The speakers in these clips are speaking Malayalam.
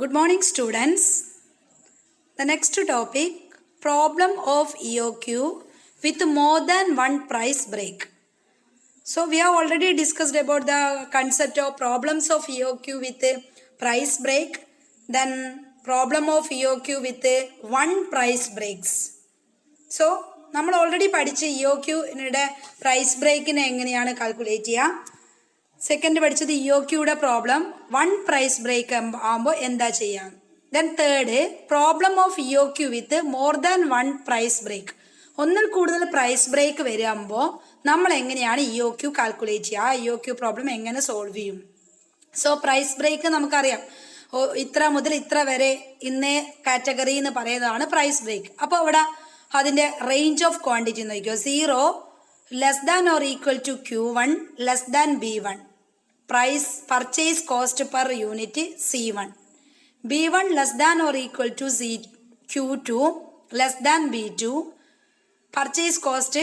Good morning, students. The next topic, problem of EOQ with more than one price break. So we have already discussed about the concept of problems of EOQ with a price break, then problem of EOQ with a one price breaks. So നമ്മൾ ഓൾറെഡി പഠിച്ച ഇഒക്യൂടെ പ്രൈസ് ബ്രേക്കിനെ എങ്ങനെയാണ് കാൽക്കുലേറ്റ് ചെയ്യുക. സെക്കൻഡ് പഠിച്ചത് ഇഒക്യൂടെ പ്രോബ്ലം വൺ പ്രൈസ് ബ്രേക്ക് ആകുമ്പോൾ എന്താ ചെയ്യാം. Then third problem of EOQ with more than one price break. ഒന്നിൽ കൂടുതൽ പ്രൈസ് ബ്രേക്ക് വരുമ്പോൾ നമ്മൾ എങ്ങനെയാണ് ഇഒക്യു കാൽക്കുലേറ്റ് ചെയ്യുക, ഇഒക്യു പ്രോബ്ലം എങ്ങനെ സോൾവ് ചെയ്യും. സോ പ്രൈസ് ബ്രേക്ക് നമുക്കറിയാം, ഇത്ര മുതൽ ഇത്ര വരെ ഇന്നേ കാറ്റഗറി എന്ന് പറയുന്നതാണ് പ്രൈസ് ബ്രേക്ക്. അപ്പോൾ ഇവിടെ അതിൻ്റെ റേഞ്ച് ഓഫ് ക്വാണ്ടിറ്റി നോക്കിയോ. 0 less than or equal to Q1 less than B1. Price purchase cost per unit C1. B1 less than or equal to Q2 less than B2. Purchase cost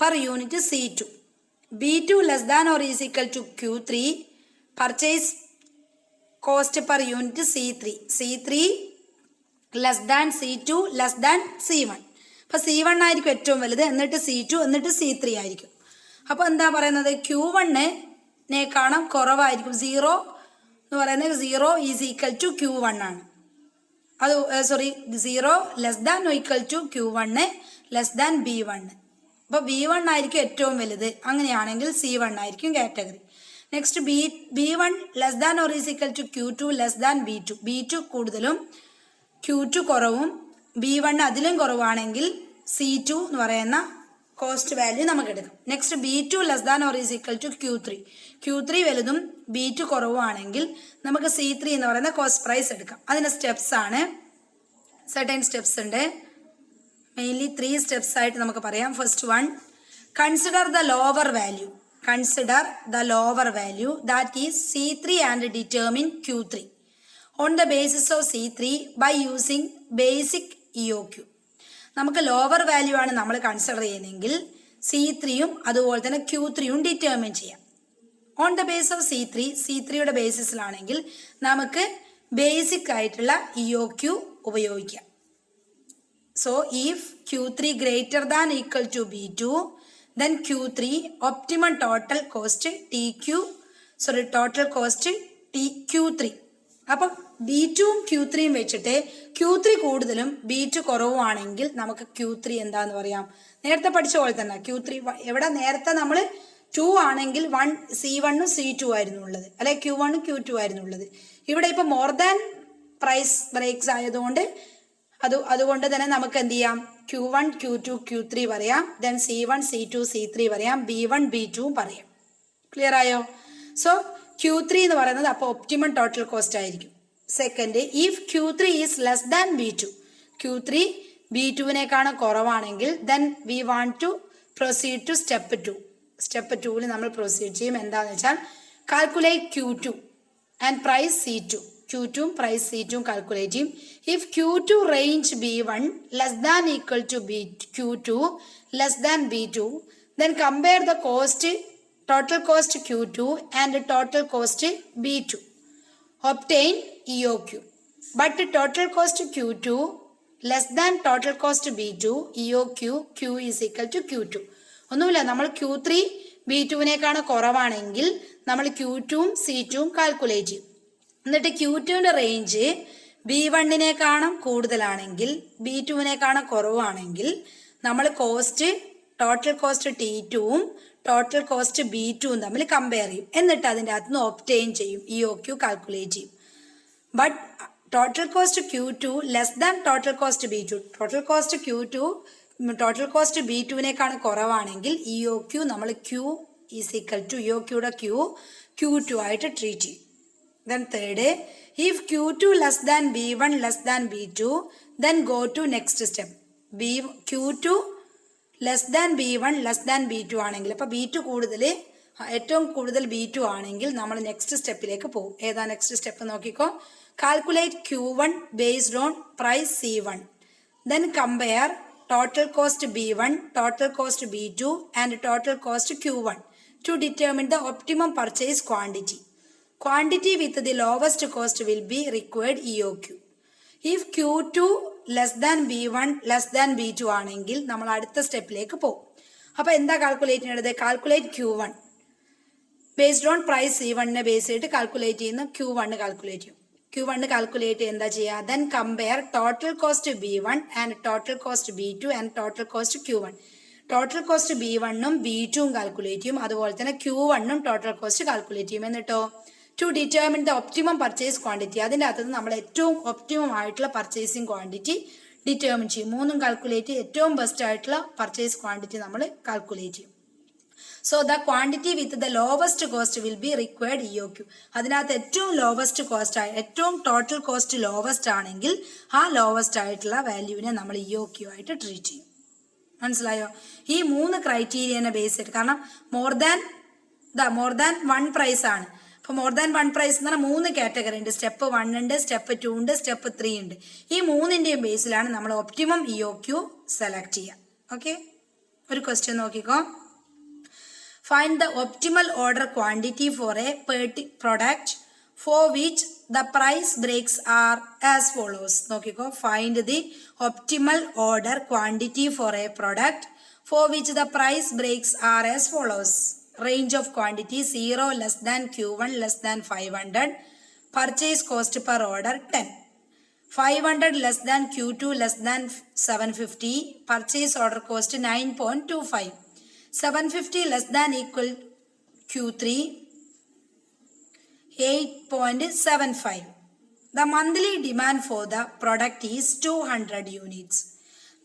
per unit C2. B2 less than or is equal to Q3. Purchase cost per unit C3. C3 less than C2 less than C1. അപ്പോൾ C1 ആയിരിക്കും ഏറ്റവും വലുത്, എന്നിട്ട് C2, എന്നിട്ട് C3 ആയിരിക്കും. അപ്പോൾ എന്താ പറയുന്നത്, Q1-നേക്കാളും കുറവായിരിക്കും. 0 എന്ന് പറയുന്നത് 0 ഈസ് ഈക്വൽ ടു Q1 ആണ്. അത് 0 less than equal to Q1 less than B1. അപ്പോൾ B1 ആയിരിക്കും ഏറ്റവും വലുത്. അങ്ങനെയാണെങ്കിൽ C1 ആയിരിക്കും category. Next B1 less than or is equal to Q2 less than B2. B2 കൂടുതലും Q2 കുറവും B1 അതിലും കുറവാണെങ്കിൽ C2 എന്ന് പറയുന്ന കോസ്റ്റ് വാല്യൂ നമുക്ക് എടുക്കാം. Next B2 less than or is equal to Q3. Q3 വലുതും B2 കുറവാണെങ്കിൽ നമുക്ക് C3 എന്ന് പറയുന്ന കോസ്റ്റ് പ്രൈസ് എടുക്കാം. അതിന് സ്റ്റെപ്സ് ആണ്, സർട്ടൻ സ്റ്റെപ്സ് ഉണ്ട്. മെയിൻലി 3 സ്റ്റെപ്സ് ആയിട്ട് നമുക്ക് പറയാം. First one, consider the lower value. Consider the lower value that is C3 and determine Q3 on the basis of C3 by using basic EOQ. നമുക്ക് ലോവർ വാല്യൂ ആണ് നമ്മൾ കൺസിഡർ ചെയ്യുന്നതെങ്കിൽ C3യും അതുപോലെ തന്നെ Q3യും ഡിറ്റർമിൻ ചെയ്യാം. ഓൺ ദ ബേസ് ഓഫ് C3യുടെ ബേസിസിലാണെങ്കിൽ നമുക്ക് ബേസിക് ആയിട്ടുള്ള EOQ ഉപയോഗിക്കാം. So if Q3 greater than equal to B2 then Q3 optimum total cost total cost Q3. അപ്പം B2യും Q3യും വെച്ചിട്ട് Q3 കൂടുതലും B2 കുറവുമാണെങ്കിൽ നമുക്ക് Q3 എന്താന്ന് പറയാം. നേരത്തെ പഠിച്ച പോലെ തന്നെ Q3 എവിടെ നേരത്തെ നമ്മൾ 2 ആണെങ്കിൽ C1ഉം C2 ആയിരുന്നു ഉള്ളത്, അല്ലെ Q1ഉം Q2 ആയിരുന്നു ഉള്ളത്. ഇവിടെ ഇപ്പൊ മോർ ദാൻ പ്രൈസ് ബ്രേക്സ് ആയതുകൊണ്ട് അതുകൊണ്ട് തന്നെ നമുക്ക് എന്ത് ചെയ്യാം, Q1 Q2 Q3 പറയാം, ദെൻ C1 C2 C3 പറയാം, B1 B2 പറയാം. ക്ലിയർ ആയോ? സോ Q3 എന്ന് പറയുന്നത് അപ്പോൾ ഒപ്റ്റിമം ടോട്ടൽ കോസ്റ്റ് ആയിരിക്കും. Second, if Q3 is less than B2. Q3 B2-നേക്കാളും കുറവാണെങ്കിൽ then we want to proceed to step 2. Step 2-ൽ നമ്മൾ പ്രൊസീഡ് ചെയ്യും. എന്താണെന്ന് വെച്ചാൽ calculate Q2 and price C2. Q2ഉം പ്രൈസ് C2ഉം കാൽക്കുലേറ്റ് ചെയ്യും. If Q2 range B1 less than equal to Q2 less than B2 then compare the cost total cost Q2 and total cost B2. Obtain EOQ. But total cost Q2 less than total cost B2, EOQ Q is equal to Q2. ഒന്നുമില്ല, നമ്മൾ Q3 B2-നേക്കാളും കുറവാണെങ്കിൽ നമ്മൾ Q2ഉം C2ഉം കാൽക്കുലേറ്റ് ചെയ്യും. എന്നിട്ട് Q2ന്റെ റേഞ്ച് B1-നേക്കാളും കൂടുതലാണെങ്കിൽ B2-നേക്കാളും കുറവാണെങ്കിൽ നമ്മൾ ടോട്ടൽ കോസ്റ്റ് T2ഉം ടോട്ടൽ കോസ്റ്റ് B2ഉം തമ്മിൽ കമ്പയർ ചെയ്യും. എന്നിട്ട് അതിൻ്റെ അകത്ത് നിന്ന് ഒബ്റ്റെയിൻ ചെയ്യും, EOQ കാൽക്കുലേറ്റ് ചെയ്യും. But total cost Q2 less than total cost B2. Total cost Q2 total cost B2-നേക്കാളും കുറവാണെങ്കിൽ EOQ നമ്മൾ Q ഈസ് ഈക്വൽ ടു EOQയുടെ Q2 ആയിട്ട് ട്രീറ്റ് ചെയ്യും. Then third, if Q2 less than B1 less than B2 then go to next step. Q2 less than B1 less than B2 ആണെങ്കിൽ, അപ്പോൾ ഏറ്റവും കൂടുതൽ B2 ആണെങ്കിൽ നമ്മൾ നെക്സ്റ്റ് സ്റ്റെപ്പിലേക്ക് പോകും. ഏതാ നെക്സ്റ്റ് സ്റ്റെപ്പ് നോക്കിക്കോ. Calculate Q1 based on price C1. Then compare total cost B1, total cost B2 and total cost Q1 to determine the optimum purchase quantity. quantity with the lowest cost will be required EOQ. If Q2 less than B1 less than B2 ആണെങ്കിൽ നമ്മൾ അടുത്ത സ്റ്റെപ്പിലേക്ക് പോകും. അപ്പോൾ എന്താ കാൽക്കുലേറ്റ് ചെയ്യേണ്ടത്? Calculate Q1 based on price C1നെ ബേസ് ചെയ്തിട്ട് കാൽക്കുലേറ്റ് ചെയ്യുന്ന Q1 കാൽക്കുലേറ്റ് ചെയ്യും. Q1 കാൽക്കുലേറ്റ് എന്താ ചെയ്യുക? Then compare total cost B1 and total cost B2 and total cost Q1. Total cost B1ഉം B2ഉം കാൽക്കുലേറ്റ് ചെയ്യും. അതുപോലെ തന്നെ Q1ഉം ടോട്ടൽ കോസ്റ്റ് കാൽക്കുലേറ്റ് ചെയ്യും. എന്നിട്ടോ to determine the optimum purchase quantity, അതിൻ്റെ അകത്ത് നമ്മൾ ഏറ്റവും ഒപ്റ്റിമം ആയിട്ടുള്ള പർച്ചേസിങ് ക്വാണ്ടിറ്റി ഡിറ്റർമിൻ ചെയ്യും. മൂന്നും കാൽക്കുലേറ്റ് ഏറ്റവും ബെസ്റ്റ് ആയിട്ടുള്ള പർച്ചേസ് ക്വാണ്ടിറ്റി നമ്മൾ കാൽക്കുലേറ്റ് ചെയ്യും. So the quantity with the lowest cost will be required EOQ. അതിനകത്ത് ഏറ്റവും ലോവസ്റ്റ് കോസ്റ്റ് ഏറ്റവും ടോട്ടൽ കോസ്റ്റ് ലോവസ്റ്റ് ആണെങ്കിൽ ആ ലോവസ്റ്റ് ആയിട്ടുള്ള വാല്യൂവിനെ നമ്മൾ EOQ ആയിട്ട് ട്രീറ്റ് ചെയ്യും. മനസ്സിലായോ? ഈ 3 ക്രൈറ്റീരിയനെ ബേസ് ചെയ്തിട്ട്, കാരണം മോർ ദാൻ 1 പ്രൈസ് ആണ്. അപ്പോൾ മോർ ദാൻ 1 പ്രൈസ് എന്ന് പറഞ്ഞാൽ 3 കാറ്റഗറി ഉണ്ട്. സ്റ്റെപ്പ് 1 ഉണ്ട്, സ്റ്റെപ്പ് 2 ഉണ്ട്, സ്റ്റെപ്പ് 3 ഉണ്ട്. ഈ 3ന്റെയും ബേസിലാണ് നമ്മൾ ഒപ്റ്റിമം EOQ സെലക്ട് ചെയ്യുക. ഓക്കെ, ഒരു ക്വസ്റ്റ്യൻ നോക്കിക്കോ. Find the optimal order quantity for a product for which the price breaks are as follows. നോക്കിക്കോ, find the optimal order quantity for a product for which the price breaks are as follows. Range of quantity 0 less than Q1 less than 500. Purchase cost per order 10. 500 less than Q2 less than 750. Purchase order cost 9.25. 750 less than equal Q3 8.75. The monthly demand for the product is 200 units.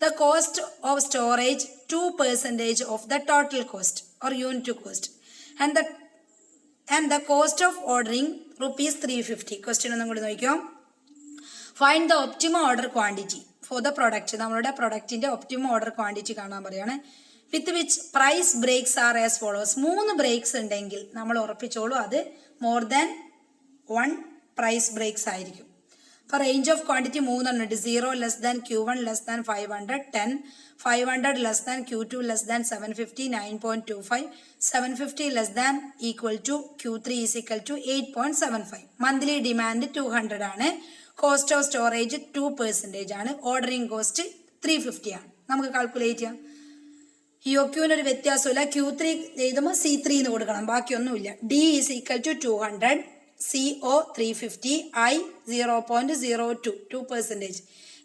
The cost of storage 2% of the total cost or unit cost, and the cost of ordering rupees 350. Question ഒന്നും കൂടി നോക്കിയോ. Find the optimum order quantity for the product. നമ്മളുടെ പ്രൊഡക്റ്റിന്റെ ഒപ്റ്റിമം ഓർഡർ ക്വാണ്ടിറ്റി കാണാൻ പറയാണ്. With which price breaks are as follows. 3 breaks ഉണ്ടെങ്കിൽ നമ്മൾ ഉറപ്പിച്ചോളൂ അത് മോർ ദാൻ 1 പ്രൈസ് ബ്രേക്സ് ആയിരിക്കും. അപ്പോൾ റേഞ്ച് ഓഫ് ക്വാണ്ടിറ്റി 3 ഉണ്ട്. 0 less than Q1 less than 500 10, 500 less than Q2 less than 750 9.25, 750 less than equal to Q3 is equal to 8.75. Monthly demand 200 ആണ്. കോസ്റ്റ് ഓഫ് സ്റ്റോറേജ് 2% ആണ്. ഓർഡറിംഗ് കോസ്റ്റ് 350 ആണ്. നമുക്ക് കാൽക്കുലേറ്റ് ചെയ്യാം. EOQന് ഒരു വ്യത്യാസമില്ല. Q3 എഴുതുമ്പോൾ C3 എന്ന് കൊടുക്കണം, ബാക്കിയൊന്നുമില്ല. D is equal to 200, CO 350, I 0.02 2%.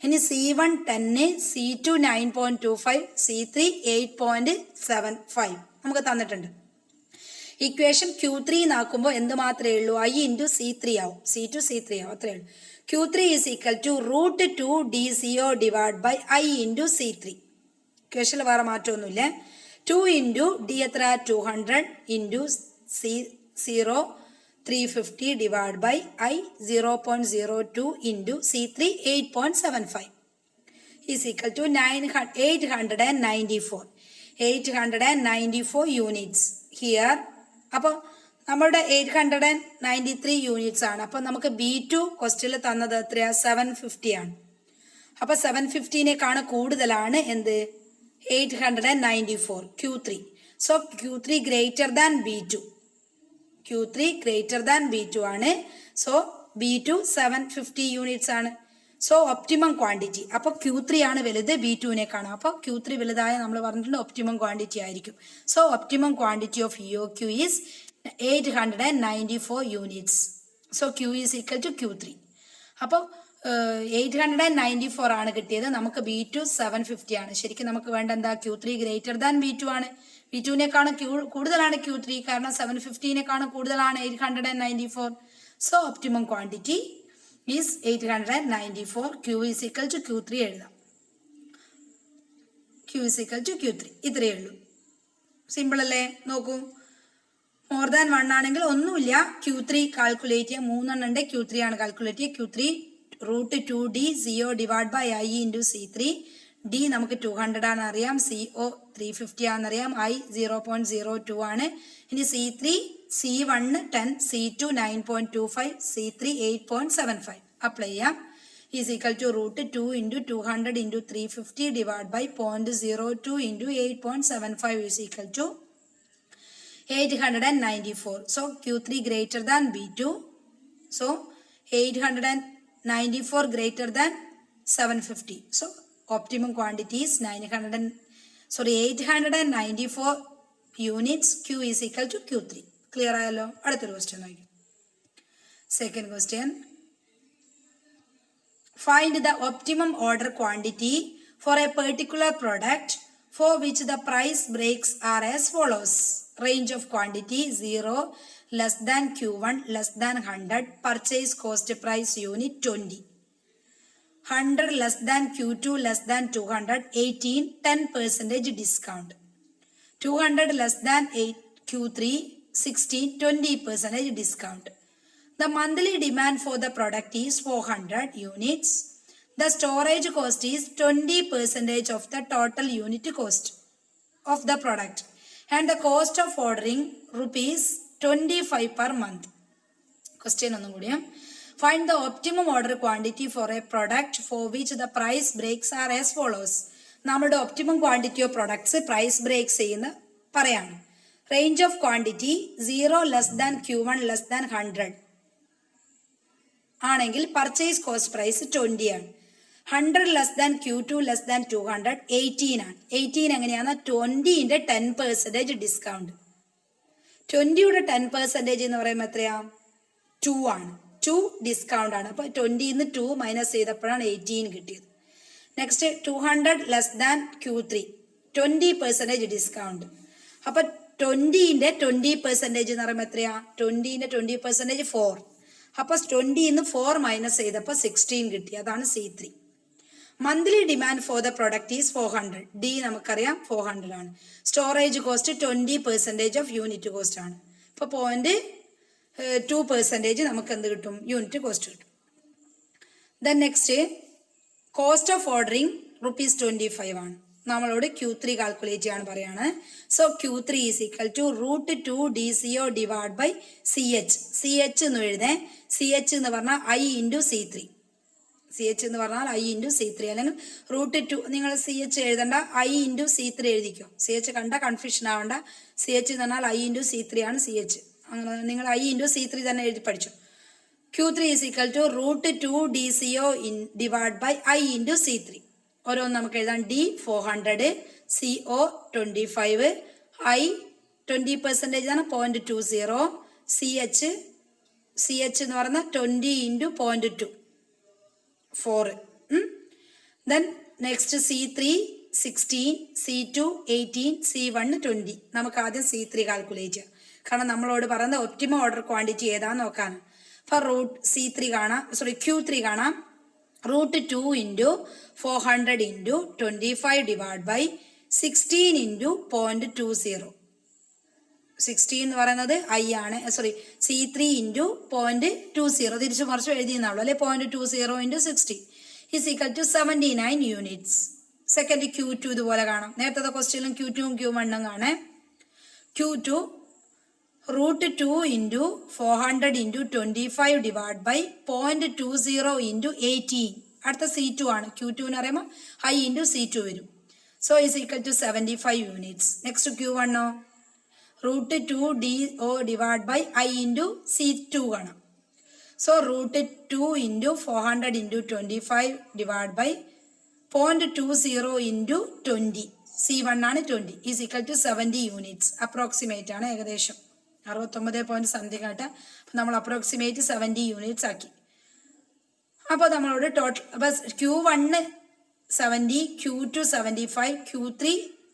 ഇനി C1 10, C2 9.25, C3 8.75 നമുക്ക് തന്നിട്ടുണ്ട്. ഇക്വേഷൻ Q3 നാക്കുമ്പോൾ എന്ത് മാത്രമേ ഉള്ളൂ? I ഇൻറ്റു C3 ആവും. C2 C3 ആവും, അത്രയേ ഉള്ളൂ. Q3 is equal to √2 DCO divide by I into C3. ഇക്വേഷനിൽ വേറെ മാറ്റമൊന്നുമില്ല. 2 ഇൻറ്റു ഡി എത്ര? 200 into C0 350 divide by I 0.02 into C3 8.75 is equal to 894 units here. അപ്പോൾ നമ്മളുടെ 893 യൂണിറ്റ്സ് ആണ്. അപ്പോൾ നമുക്ക് B2 ക്വസ്റ്റ്യനിൽ തന്നത് എത്രയാ? 750 ആണ്. അപ്പോൾ 750നേക്കാണ് കൂടുതലാണ് എന്ത്? 894 Q3. So Q3 greater than B2. Q3 greater than B2 ആണ്. So B2 750 യൂണിറ്റ്സ് ആണ്. സോ ഒപ്റ്റിമം ക്വാണ്ടിറ്റി അപ്പോൾ Q3 ആണ് വലുത് B2നേക്കാണ്. അപ്പോൾ Q3 വലുതായ നമ്മൾ പറഞ്ഞിട്ടുണ്ട് ഒപ്റ്റിമം ക്വാണ്ടിറ്റി ആയിരിക്കും. So optimum quantity of EOQ is 894 units. So Q is equal to Q3. അപ്പോൾ 894 ആണ് കിട്ടിയത്. നമുക്ക് B2 750 ആണ്. ശരിക്കും നമുക്ക് വേണ്ട എന്താ? Q3 ഗ്രേറ്റർ ദാൻ B2 ആണ്. B2നേക്കാണ് കൂടുതലാണ് Q3, കാരണം 750നേക്കാണ് കൂടുതലാണ് 894. So optimum quantity is 894. Q is equal to Q3 എഴുതാം. Q is equal to Q3. ഇത്രയേ ഉള്ളൂ. സിമ്പിൾ അല്ലേ? നോക്കൂ, മോർ ദാൻ 1 ആണെങ്കിൽ ഒന്നുമില്ല, Q3 കാൽക്കുലേറ്റ് ചെയ്യാം. 3 ഉണ്ട്, Q3 ആണ് കാൽക്കുലേറ്റ് ചെയ്യുക. Q3 √2 DCO divide by I into C3. D നമുക്ക് 200 ആണ് അറിയാം, CO 350 ആണെന്നറിയാം, I 0.02 ആണ്. ഇനി C3 C1 10, C2 9.25, C3 8.75 apply ചെയ്യാം. Is equal to √2 into 200 into 350 divide by 0.02 into 8.75 is equal to 894. So Q3 greater than B2. So 894 greater than 750. So optimum quantity is 894 units. Q is equal to Q3. Clear ആയല്ലോ? അടുത്തൊരു ക്വസ്റ്റ്യൻ നോക്കാം. Second question. Find the optimum order quantity for a particular product for which the price breaks are as follows. Range of quantity 0, less than Q1, less than 100, purchase cost price unit 20. 100 less than Q2, less than 200, 18, 10% discount. 200 less than Q3, 16, 20% discount. The monthly demand for the product is 400 units. The storage cost is 20% of the total unit cost of the product. And the cost of ordering rupees 25 per month. Question on the Find the optimum order quantity for a product for which the price breaks are as follows. നമ്മുടെ optimum quantity of products price breaks ചെയ്യുന്ന പറയാണ്. Range of quantity 0 less than Q1 less than 100 ആണെങ്കിൽ purchase cost price 20 ആണ്. 100 less than Q2 less than 200 18 ആണ്. 18 എങ്ങനെയാണ്? 20ന്റെ 10% ഡിസ്കൗണ്ട്. 20യുടെ 10% എന്ന് പറയുമ്പോൾ എത്രയാ? 2 ആണ്. 2 ഡിസ്കൗണ്ട് ആണ്. അപ്പോൾ 20ന്ന് 2 മൈനസ് ചെയ്തപ്പോഴാണ് 18 കിട്ടിയത്. Next 200 less than Q3 20% discount. അപ്പോൾ 20ന്റെ 20% എന്ന് പറയുമ്പോൾ എത്രയാ? 20ന്റെ 20% 4. അപ്പോൾ 20ന്ന് 4 മൈനസ് ചെയ്തപ്പോൾ 16 കിട്ടി. അതാണ് C3. Monthly demand for the product is 400. D നമുക്കറിയാം 400 ആണ്. Storage cost 20% of unit cost ആണ്. ഇപ്പോൾ 0.2% നമുക്ക് എന്ത് കിട്ടും? യൂണിറ്റ് കോസ്റ്റ് കിട്ടും. Then next cost of ordering rupees 25 ആണ്. നമ്മളോട് Q3 കാൽക്കുലേറ്റ് ചെയ്യാൻ പറയാണ്. So Q3 is equal to √2 DCO divide by CH. CH എന്ന് എഴുതേ. CH എന്ന് പറഞ്ഞാൽ I ഇൻറ്റു C3. CH എന്ന് പറഞ്ഞാൽ I ഇൻറ്റു C3 അല്ലെങ്കിൽ √2 നിങ്ങൾ CH എഴുതണ്ട, I ഇൻറ്റു C3 എഴുതിക്കോ. CH കണ്ട കൺഫ്യൂഷൻ ആവണ്ട. CH എന്ന് പറഞ്ഞാൽ I ഇൻറ്റു C3 ആണ് CH. അങ്ങനെ നിങ്ങൾ I ഇൻറ്റു C3 തന്നെ എഴുതി പഠിച്ചു. Q3 is equal to √2 DCO divide by I into C3. ഓരോന്ന് നമുക്ക് എഴുതാം. D 400, CO 25, I 20% ആണ് 0.20, CH എന്ന് പറഞ്ഞാൽ 20 into 0.2 4. Then next C3 16, C2 18, C1 20. നമുക്ക് ആദ്യം C3 കാൽക്കുലേറ്റ് ചെയ്യാം. കാരണം നമ്മളോട് പറയുന്നത് ഒപ്റ്റിമം ഓർഡർ ക്വാണ്ടിറ്റി ഏതാന്ന് നോക്കാണ്. അപ്പോൾ C3 കാണാം, Q3 കാണാം. √2 into 400 into 25 divide by 16 into 0.20. 16 എന്ന് പറയുന്നത് I ആണ്. C3 ഇൻറ്റു 0.20 തിരിച്ചു മറിച്ച് എഴുതിയെന്നുള്ളൂ അല്ലെ. 0.20 into 60 is equal to 79 units. Second Q2 ഇതുപോലെ കാണാം. നേരത്തെ ക്വസ്റ്റ്യനിലും Q2 Q1 കാണേ. Q2 √2 into 400 into 25 divide by 0.20 into 18. അടുത്ത C2 ആണ്. Q2 എന്ന് പറയുമ്പോൾ I ഇൻറ്റു C2 വരും. So is equal to 75 units. Next Q1 √2 DO divide by I into C2 കാണാം. So √2 into 400 into 25 divide by 0.20 into 20. C1 ആണ് 20 is equal to 70 units. Approximate ആണ്, ഏകദേശം 69 സംതിങ് ആയിട്ട്. അപ്പം നമ്മൾ അപ്രോക്സിമേറ്റ് 70 യൂണിറ്റ്സ് ആക്കി. അപ്പോൾ നമ്മളോട് ടോട്ടൽ അപ്പം Q1 70, Q2 75, Q3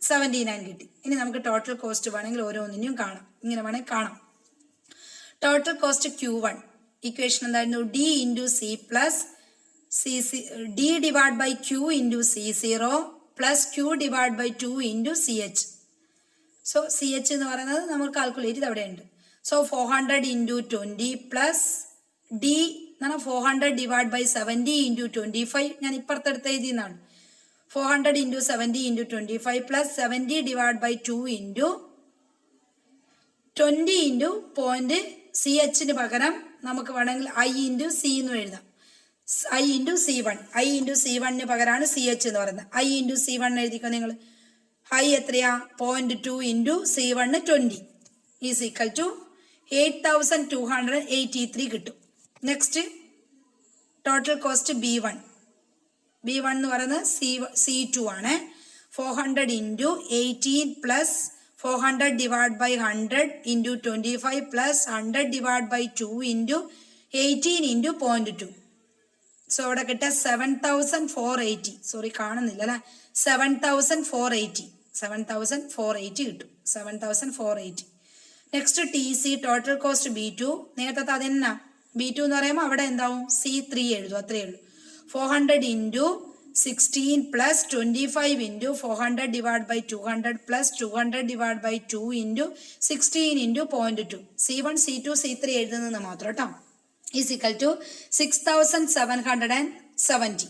79 കിട്ടി. ഇനി നമുക്ക് ടോട്ടൽ കോസ്റ്റ് വേണമെങ്കിൽ ഓരോന്നിനും കാണാം. ഇങ്ങനെ വേണമെങ്കിൽ കാണാം. ടോട്ടൽ കോസ്റ്റ് Q1 ഇക്വേഷൻ എന്തായിരുന്നു? D into C plus D divide by Q into C0 plus Q divide by 2 into CH. So CH എന്ന് പറയുന്നത് നമ്മൾ കാൽക്കുലേറ്റ് ചെയ്ത് അവിടെയുണ്ട്. സോ 400 ഇൻറ്റു 20 പ്ലസ് D എന്നാണ് 400 ഡിവൈഡ് ബൈ 70 ഇൻറ്റു 25. ഞാൻ ഇപ്പുറത്തെടുത്ത് എഴുതിയെന്നാണ്. 400 into 70 into 25 plus 70 divide by 2 into 20 into CHന് പകരം നമുക്ക് വേണമെങ്കിൽ I ഇൻറ്റു C എന്ന് എഴുതാം. I into C1. I into C1ന് പകരമാണ് CH എന്ന് പറയുന്നത്. I ഇൻറ്റു C1 എഴുതിക്കോ നിങ്ങൾ. I എത്രയാ? 0.2 into C1 20 is equal to 8283 കിട്ടും. Next total cost B1. B1 എന്ന് പറയുന്നത് C2 ആണ്. 400 into 18 plus 400 divide by 100 into 25 plus 100 divide by 2 into 18 into 0.2. So അവിടെ കിട്ടുക 7480. സോറി കാണുന്നില്ല അല്ലേ, 7480 കിട്ടും. 7480. Next TC total cost B2. നേരത്തെ അതെന്നാ B2 എന്ന് പറയുമ്പോൾ അവിടെ എന്താവും C3 എഴുതും, അത്രയേ ഉള്ളൂ. 400 into 16 plus 25 into 400 divide by 200 plus 200 divide by 2 into 16 into 0.2. C1 C2 C3 എഴുതുന്നത് മാത്രം കേട്ടോ. Is equal to 6770.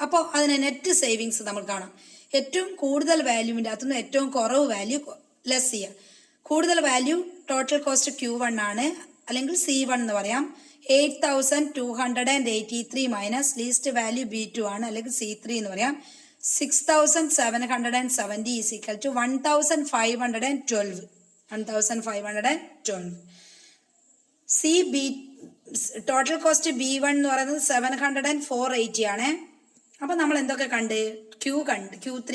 അപ്പോൾ അതിന് നെറ്റ് സേവിങ്സ് നമ്മൾ കാണാം. ഏറ്റവും കൂടുതൽ വാല്യൂവിൻ്റെ അകത്തുനിന്ന് ഏറ്റവും കുറവ് വാല്യൂ ലെസ് ചെയ്യുക. കൂടുതൽ വാല്യൂ ടോട്ടൽ കോസ്റ്റ് Q1 ആണ്, അല്ലെങ്കിൽ C1 എന്ന് പറയാം. 8283 മൈനസ് ലീസ്റ്റ് വാല്യൂ B2 ആണ്, അല്ലെങ്കിൽ C3 എന്ന് പറയാം. 6770 is equal to 1512. Total cost B1 എന്ന് പറയുന്നത് 70480 ആണ്. അപ്പൊ നമ്മൾ എന്തൊക്കെ കണ്ട്? Q3 കണ്ട്, Q2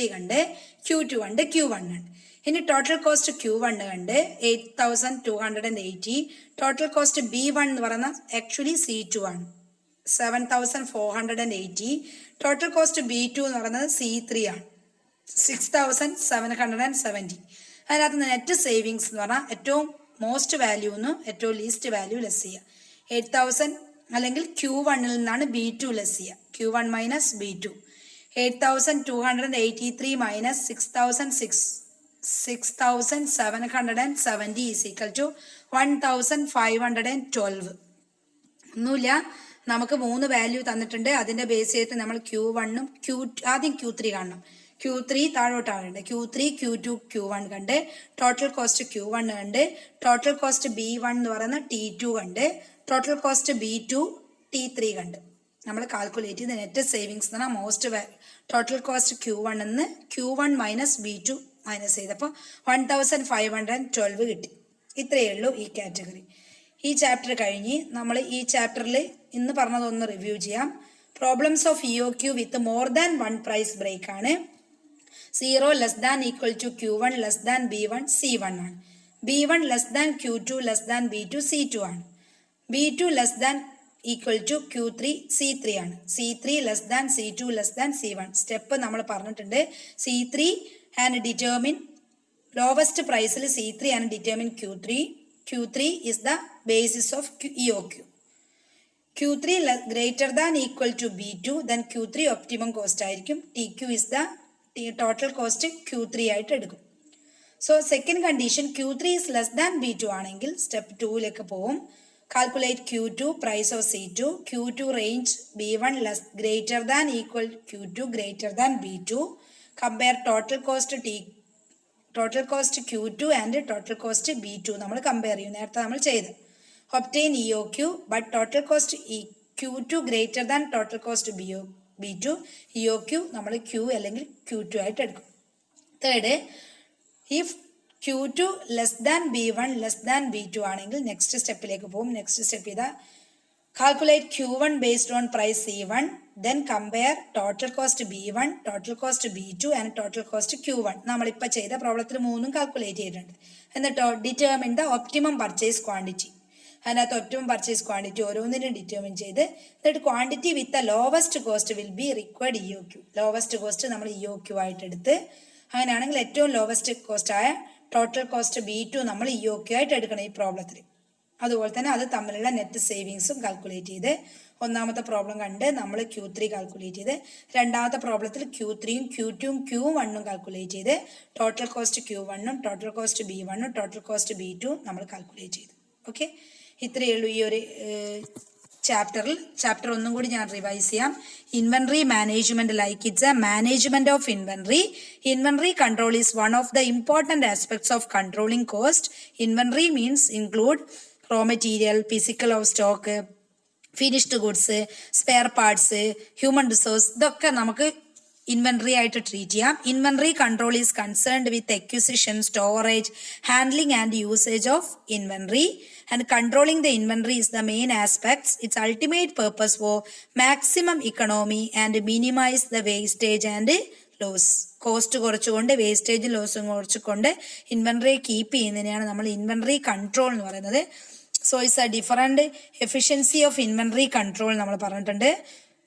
കണ്ട്, Q1 കണ്ട്. ഇനി ടോട്ടൽ കോസ്റ്റ് Q1 കണ്ട് 8280. ടോട്ടൽ കോസ്റ്റ് B1 എന്ന് പറയുന്ന ആക്ച്വലി C2 ആണ്, 7480. ടോട്ടൽ കോസ്റ്റ് B2 എന്ന് പറയുന്നത് C3 ആണ്, 6770. അതിനകത്ത് നെറ്റ് സേവിങ്സ് എന്ന് പറഞ്ഞാൽ ഏറ്റവും മോസ്റ്റ് വാല്യൂ എന്ന് ഏറ്റവും ലീസ്റ്റ് വാല്യൂ ലെസ് ചെയ്യുക. 8000 അല്ലെങ്കിൽ Q1 നിന്നാണ് B2 ലെസ് ചെയ്യുക. Q1 minus B2. 8283 minus 6770 is equal to 1512. ഒന്നുമില്ല, നമുക്ക് 3 വാല്യൂ തന്നിട്ടുണ്ട്. അതിന്റെ ബേസ് ചെയ്തിട്ട് നമ്മൾ Q1ഉം ആദ്യം Q3 കാണണം. Q3 താഴോട്ടാണ് കണ്ട്, Q3 Q2 Q1 കണ്ട്, ടോട്ടൽ കോസ്റ്റ് Q1 കണ്ട്, ടോട്ടൽ കോസ്റ്റ് B1 എന്ന് പറയുന്ന T2 കണ്ട്, ടോട്ടൽ കോസ്റ്റ് B2 T3 കണ്ട്. നമ്മൾ കാൽക്കുലേറ്റ് ചെയ്ത് നെറ്റ് സേവിങ്സ് എന്ന് പറഞ്ഞാൽ മോസ്റ്റ് ടോട്ടൽ കോസ്റ്റ് Q1 എന്ന് Q1 മൈനസ് B2 മൈനസ് ചെയ്തപ്പോൾ 1512 കിട്ടി. ഇത്രയേ ഉള്ളൂ ഈ കാറ്റഗറി. ഈ ചാപ്റ്റർ കഴിഞ്ഞ് നമ്മൾ ഈ ചാപ്റ്ററിൽ ഇന്ന് പറഞ്ഞതൊന്ന് റിവ്യൂ ചെയ്യാം. Problems of EOQ with more than 1 price break ആണ്. 0 less than equal to Q1 less than B1 C1 ആണ്. B1 less than Q2 less than B2 C2 ആണ്. B2 less than equal to Q3 C3 ആണ്. C3 less than C2 less than C1. Step നമ്മൾ പറഞ്ഞിട്ടുണ്ട്. C3 and determine lowest price C3 and determine Q3. Q3 is the basis of EOQ. Q3 greater than equal to B2, then Q3 optimum cost ആയിരിക്കും. TQ is the total cost Q3 ആയിട്ട് എടുക്കും. So second condition Q3 is less than B2 ആണെങ്കിൽ step 2ലേക്ക് പോവും. Calculate Q2 price of C2. Q2 range B1 less greater than equal Q2 greater than B2. Compare total cost Q2 and total cost B2 നമ്മൾ കമ്പയർ ചെയ്യും. നേരത്തെ നമ്മൾ ചെയ്ത് obtain EOQ but total cost Q2 greater than total cost B2. EOQ നമ്മൾ Q അല്ലെങ്കിൽ Q2 ആയിട്ട് എടുക്കും. Third, if Q2 less than B1 less than B2 ആണെങ്കിൽ നെക്സ്റ്റ് സ്റ്റെപ്പിലേക്ക് പോകും. നെക്സ്റ്റ് സ്റ്റെപ്പ് ചെയ്താൽ calculate Q1 based on price C1, then compare total cost B1, total cost B2 and total cost Q1. നമ്മളിപ്പോൾ ചെയ്ത പ്രോബ്ലത്തിൽ 3ഉം കാൽക്കുലേറ്റ് ചെയ്തിട്ടുണ്ട്. എന്നിട്ടോ determine the optimum purchase quantity. അതിനകത്ത് ഒപ്റ്റിമം പർച്ചേസ് ക്വാണ്ടിറ്റി ഓരോന്നിനും ഡിറ്റർമിൻ ചെയ്ത് എന്നിട്ട് quantity with the lowest cost will be required EOQ. Lowest cost നമ്മൾ EOQ ആയിട്ട് എടുത്ത്, അങ്ങനെയാണെങ്കിൽ ഏറ്റവും ലോവസ്റ്റ് കോസ്റ്റ് ആയ ടോട്ടൽ കോസ്റ്റ് B2 നമ്മൾ EOQ ആയിട്ട് എടുക്കണം ഈ പ്രോബ്ലത്തിൽ. അതുപോലെ തന്നെ അത് തമ്മിലുള്ള നെറ്റ് സേവിങ്സും കാൽക്കുലേറ്റ് ചെയ്ത് ഒന്നാമത്തെ പ്രോബ്ലം കണ്ട് നമ്മൾ Q3 കാൽക്കുലേറ്റ് ചെയ്ത്, രണ്ടാമത്തെ പ്രോബ്ലത്തിൽ Q3യും Q2യും Q1ഉം കാൽക്കുലേറ്റ് ചെയ്ത് ടോട്ടൽ കോസ്റ്റ് Q1ഉം ടോട്ടൽ കോസ്റ്റ് B1ഉം ടോട്ടൽ കോസ്റ്റ് B2ഉം നമ്മൾ കാൽക്കുലേറ്റ് ചെയ്തു. ഓക്കെ, ഇത്രയേ ഉള്ളൂ ഈ ഒരു ചാപ്റ്ററിൽ. ചാപ്റ്റർ ഒന്നും കൂടി ഞാൻ റിവൈസ് ചെയ്യാം. Inventory management like it's a management of inventory. Inventory control is one of the important aspects of controlling cost. Inventory means include raw material, physical of stock, finished goods, spare parts, human resource. ഇതൊക്കെ നമുക്ക് ഇൻവെൻട്രി ആയിട്ട് ട്രീറ്റ് ചെയ്യാം. Inventory control is concerned with acquisition, storage, handling and usage of inventory and controlling the inventory is the main aspects. It's ultimate purpose for maximum economy and minimise the wastage and loss. Cost കുറച്ചുകൊണ്ട് വേസ്റ്റേജ് ലോസും കുറച്ചുകൊണ്ട് ഇൻവെൻട്രിയെ കീപ്പ് ചെയ്യുന്നതിനെയാണ് നമ്മൾ ഇൻവെൻട്രി കൺട്രോൾ എന്ന് പറയുന്നത്. So it's a different efficiency of inventory control നമ്മൾ പറഞ്ഞിട്ടുണ്ട്.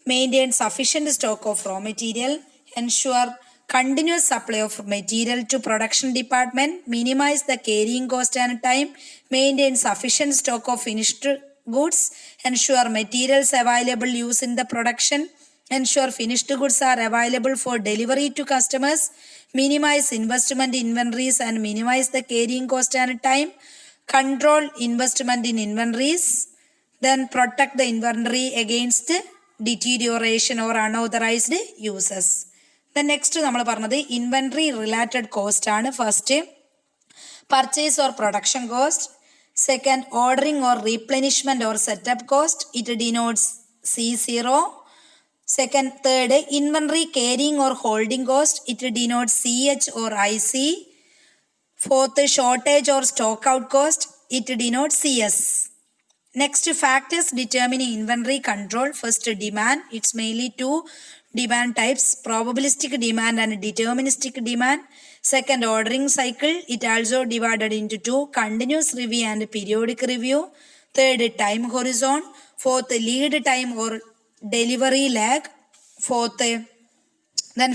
Maintain sufficient stock of raw material, ensure continuous supply of material to production department, minimize the carrying cost and time, maintain sufficient stock of finished goods, ensure materials available use in the production, ensure finished goods are available for delivery to customers, minimize investment in inventories and minimize the carrying cost and time, control investment in inventories, then protect the inventory against deterioration or unauthorized uses. The next നമ്മൾ പറഞ്ഞത് ഇൻവെൻട്രി റിലേറ്റഡ് കോസ്റ്റ് ആണ്. First purchase or production cost, second ordering or replenishment or setup cost, it denotes C0. Second third inventory carrying or holding cost, it denotes CH or IC. Fourth shortage or stock out cost, it denotes CS. Next, factors determining inventory control. First, demand. It's mainly two demand types, probabilistic demand and deterministic demand. Second, ordering cycle. It also divided into two, continuous review and periodic review. Third, time horizon. Fourth, lead time or delivery lag.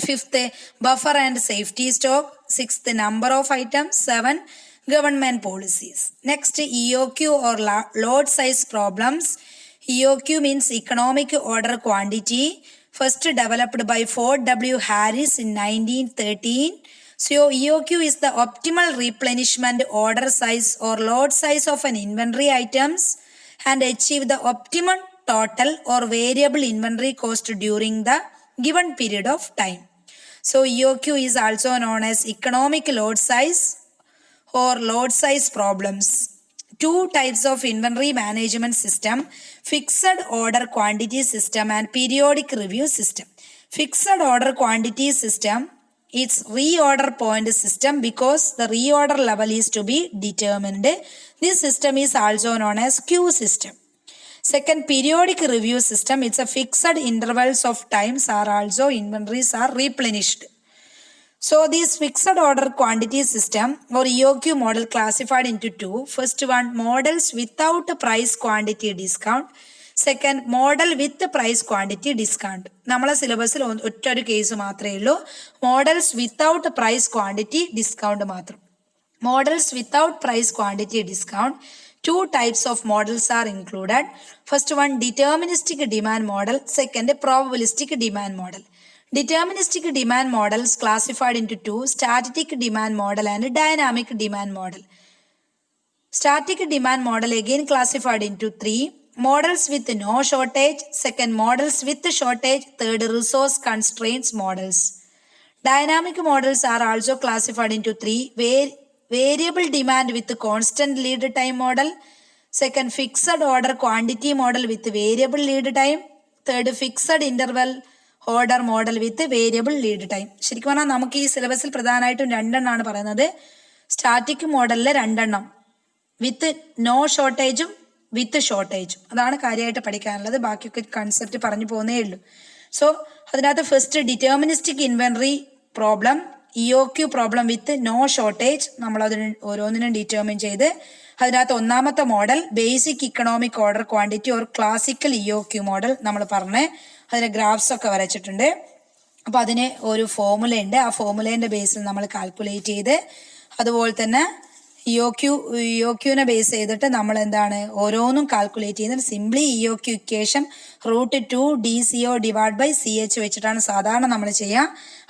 Fifth, buffer and safety stock. Sixth, number of items. 7, government policies. Next, EOQ or load size problems. EOQ means economic order quantity. First developed by Ford W. Harris in 1913. So EOQ is the optimal replenishment order size or load size of an inventory items and achieve the optimum total or variable inventory cost during the given period of time. So EOQ is also known as economic load size or load size problems. Two types of inventory management system, fixed order quantity system and periodic review system. Fixed order quantity system, it's reorder point system because the reorder level is to be determined. This system is also known as Q system. Second, periodic review system, it's a fixed intervals of times are also inventories are replenished. So this fixed order quantity system or EOQ model classified into two. First one, models without price quantity discount. Second, model with price quantity discount. നമ്മളെ സിലബസിൽ ഒറ്റൊരു കേസ് മാത്രമേ ഉള്ളൂ, models without price quantity discount മാത്രം. Models without price quantity discount. Two types of models are included. First one, deterministic demand model. Second, probabilistic demand model. Deterministic demand models classified into two, static demand model and dynamic demand model. Static demand model again classified into three, models with no shortage, second models with shortage, third resource constraints models. Dynamic models are also classified into three, variable demand with constant lead time model, second fixed order quantity model with variable lead time, third fixed interval order model with variable lead time. ശരിക്കും പറഞ്ഞാൽ നമുക്ക് ഈ സിലബസിൽ പ്രധാനമായിട്ടും രണ്ടെണ്ണമാണ് പറയുന്നത്. സ്റ്റാറ്റിക് മോഡലിൽ രണ്ടെണ്ണം, വിത്ത് നോ ഷോർട്ടേജും വിത്ത് ഷോർട്ടേജും. അതാണ് കാര്യമായിട്ട് പഠിക്കാനുള്ളത്. ബാക്കിയൊക്കെ കൺസെപ്റ്റ് പറഞ്ഞു പോകുന്നേ ഉള്ളൂ. സോ അതിനകത്ത് first deterministic inventory problem, EOQ problem with no shortage, നമ്മളതിന് ഓരോന്നിനും ഡിറ്റർമിൻ ചെയ്ത് അതിനകത്ത് ഒന്നാമത്തെ model basic economic order quantity or classical EOQ model നമ്മൾ പറഞ്ഞ് അതിന് ഗ്രാഫ്സ് ഒക്കെ വരച്ചിട്ടുണ്ട്. അപ്പോൾ അതിന് ഒരു ഫോർമുല ഉണ്ട്, ആ ഫോർമുലേൻ്റെ ബേസിൽ നമ്മൾ കാൽക്കുലേറ്റ് ചെയ്ത് അതുപോലെ തന്നെ EOQനെ ബേസ് ചെയ്തിട്ട് നമ്മൾ എന്താണ് ഓരോന്നും കാൽക്കുലേറ്റ് ചെയ്യുന്നത്. Simply EOQ equation √2 DCO divide by CH വെച്ചിട്ടാണ് സാധാരണ നമ്മൾ ചെയ്യുക.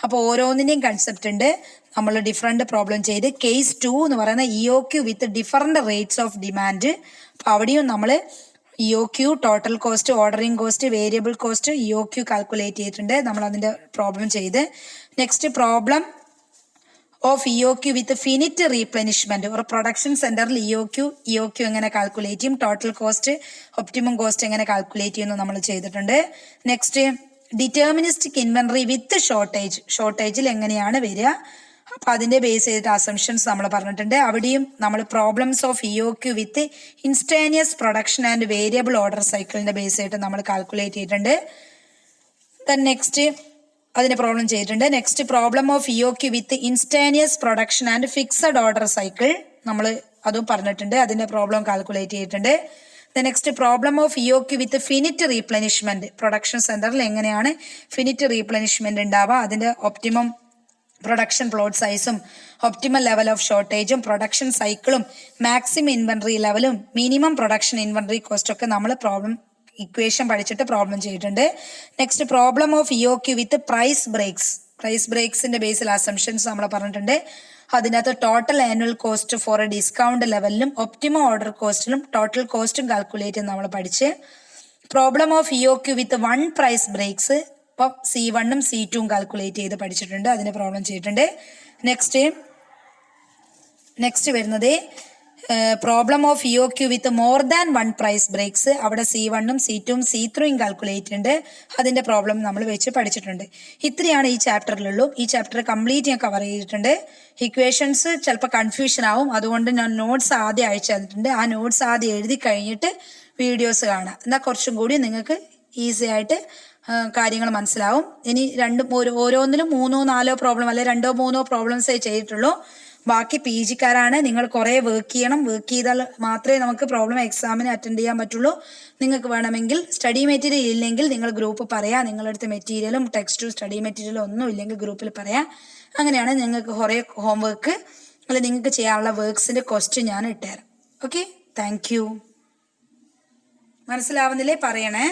അപ്പോൾ ഓരോന്നിൻ്റെയും കൺസെപ്റ്റ് ഉണ്ട്. നമ്മൾ ഡിഫറെൻറ്റ് പ്രോബ്ലം ചെയ്ത് കേസ് 2 എന്ന് പറയുന്ന EOQ with different rates of demand. അപ്പോൾ അവിടെയും നമ്മൾ EOQ, total cost, ordering cost, variable cost, EOQ calculate ചെയ്തിട്ടുണ്ട്. നമ്മൾ അതിൻ്റെ പ്രോബ്ലം ചെയ്ത് next problem of EOQ with finite replenishment ഒരു പ്രൊഡക്ഷൻ സെന്ററിൽ EOQ എങ്ങനെ കാൽക്കുലേറ്റ് ചെയ്യും, ടോട്ടൽ കോസ്റ്റ്, ഒപ്റ്റിമം കോസ്റ്റ് എങ്ങനെ കാൽക്കുലേറ്റ് ചെയ്യുന്നു നമ്മൾ ചെയ്തിട്ടുണ്ട്. നെക്സ്റ്റ് ഡിറ്റർമിനിസ്റ്റിക് ഇൻവെന്ററി വിത്ത് ഷോർട്ടേജിൽ എങ്ങനെയാണ് വരിക. അപ്പോൾ അതിൻ്റെ ബേസ് ചെയ്തിട്ട് അസംഷൻസ് നമ്മൾ പറഞ്ഞിട്ടുണ്ട്. അവിടെയും നമ്മൾ problems of EOQ with instantaneous production and variable order സൈക്കിളിൻ്റെ ബേസ് ചെയ്തിട്ട് നമ്മൾ കാൽക്കുലേറ്റ് ചെയ്തിട്ടുണ്ട്. ദെൻ നെക്സ്റ്റ് അതിൻ്റെ പ്രോബ്ലം ചെയ്തിട്ടുണ്ട്. Next problem of EOQ with instantaneous production and fixed order cycle നമ്മൾ അതും പറഞ്ഞിട്ടുണ്ട്. അതിൻ്റെ പ്രോബ്ലം കാൽക്കുലേറ്റ് ചെയ്തിട്ടുണ്ട്. Next problem of EOQ with finite replenishment. Production സെന്ററിൽ എങ്ങനെയാണ് ഫിനിറ്റ് റീപ്ലനിഷ്മെന്റ് ഉണ്ടാവുക, അതിന്റെ ഒപ്റ്റിമം പ്രൊഡക്ഷൻ പ്ലോട്ട് സൈസും ഒപ്റ്റിമൽ ലെവൽ ഓഫ് ഷോർട്ടേജും പ്രൊഡക്ഷൻ സൈക്കിളും മാക്സിമം ഇൻവെന്ററി ലെവലും മിനിമം പ്രൊഡക്ഷൻ ഇൻവെന്ററി കോസ്റ്റ് ഒക്കെ നമ്മൾ പ്രോബ്ലം ഇക്വേഷൻ പഠിച്ചിട്ട് പ്രോബ്ലം ചെയ്തിട്ടുണ്ട്. Next problem of EOQ with price ബ്രേക്സിന്റെ ബേസിൽ അസംഷൻസ് നമ്മൾ പറഞ്ഞിട്ടുണ്ട്. അതിനകത്ത് total annual cost for a discount ലെവലിലും ഒപ്റ്റിമം ഓർഡർ കോസ്റ്റിലും ടോട്ടൽ കോസ്റ്റും കാൽക്കുലേറ്റ് നമ്മൾ പഠിച്ച് problem of EOQ with 1 price breaks അപ്പം C1 ഉം C2 ഉം കാൽക്കുലേറ്റ് ചെയ്ത് പഠിച്ചിട്ടുണ്ട്. അതിന് പ്രോബ്ലം ചെയ്തിട്ടുണ്ട്. നെക്സ്റ്റ് വരുന്നത് problem of EOQ with more than 1 price breaks. അവിടെ C1 ഉം C2 ഉം C3 ഉം കാൽക്കുലേറ്റ് ഉണ്ട്. അതിന്റെ പ്രോബ്ലം നമ്മൾ വെച്ച് പഠിച്ചിട്ടുണ്ട്. ഇത്രയാണ് ഈ ചാപ്റ്ററിലുള്ളൂ. ഈ ചാപ്റ്റർ കംപ്ലീറ്റ് ഞാൻ കവർ ചെയ്തിട്ടുണ്ട്. ഇക്വേഷൻസ് ചിലപ്പോൾ കൺഫ്യൂഷൻ ആവും, അതുകൊണ്ട് ഞാൻ നോട്ട്സ് ആദ്യം അയച്ചു തന്നിട്ടുണ്ട്. ആ നോട്ട്സ് ആദ്യം എഴുതി കഴിഞ്ഞിട്ട് വീഡിയോസ് കാണാം. എന്നാൽ കുറച്ചും കൂടി നിങ്ങൾക്ക് ഈസി ആയിട്ട് കാര്യങ്ങൾ മനസ്സിലാവും. ഇനി ഓരോന്നിലും 3-4 പ്രോബ്ലം അല്ലെ 2-3 പ്രോബ്ലംസേ ചെയ്തിട്ടുള്ളൂ. ബാക്കി PG കാരാണ്. നിങ്ങൾ കുറെ വർക്ക് ചെയ്യണം. വർക്ക് ചെയ്താൽ മാത്രമേ നമുക്ക് പ്രോബ്ലം എക്സാമിന് അറ്റൻഡ് ചെയ്യാൻ പറ്റുള്ളൂ. നിങ്ങൾക്ക് വേണമെങ്കിൽ സ്റ്റഡി മെറ്റീരിയൽ ഇല്ലെങ്കിൽ നിങ്ങൾ ഗ്രൂപ്പ് പറയാം. നിങ്ങളുടെ അടുത്ത് മെറ്റീരിയലും ടെക്സ്റ്റും സ്റ്റഡി മെറ്റീരിയലും ഒന്നും ഇല്ലെങ്കിൽ ഗ്രൂപ്പിൽ പറയാം. അങ്ങനെയാണ് നിങ്ങൾക്ക് കുറെ ഹോംവർക്ക് അല്ലെ നിങ്ങൾക്ക് ചെയ്യാനുള്ള വർക്ക്സിന്റെ ക്വസ്റ്റ്യൻ ഞാൻ ഇട്ടുതരാം. Okay, thank you. മനസ്സിലാവുന്നില്ലേ പറയണേ.